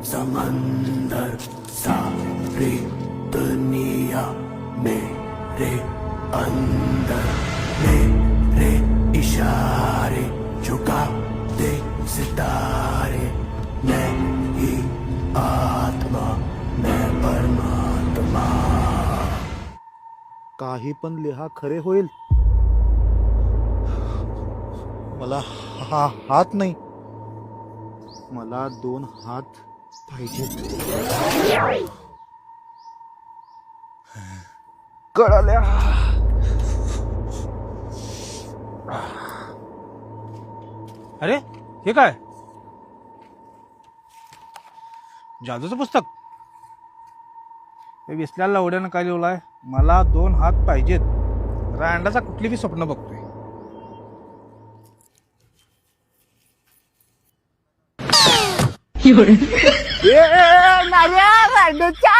समंदर सारी दुनिया मेरे अंदर, मेरे इशारे झुकाते सितारे, मैं ही आत्मा, मैं परमात्मा. काही पण लिहा खरे होईल. मला हात नाही, मला 2 हात पाहिजेत. कळाल्या. अरे हे काय? जादूचं पुस्तक. हे विसल्याला लवड्यानं काय लिहिलंय? मला 2 हात पाहिजेत. रांडाचा कुठली बी स्वप्न बघतोय. नार्या रांडच्या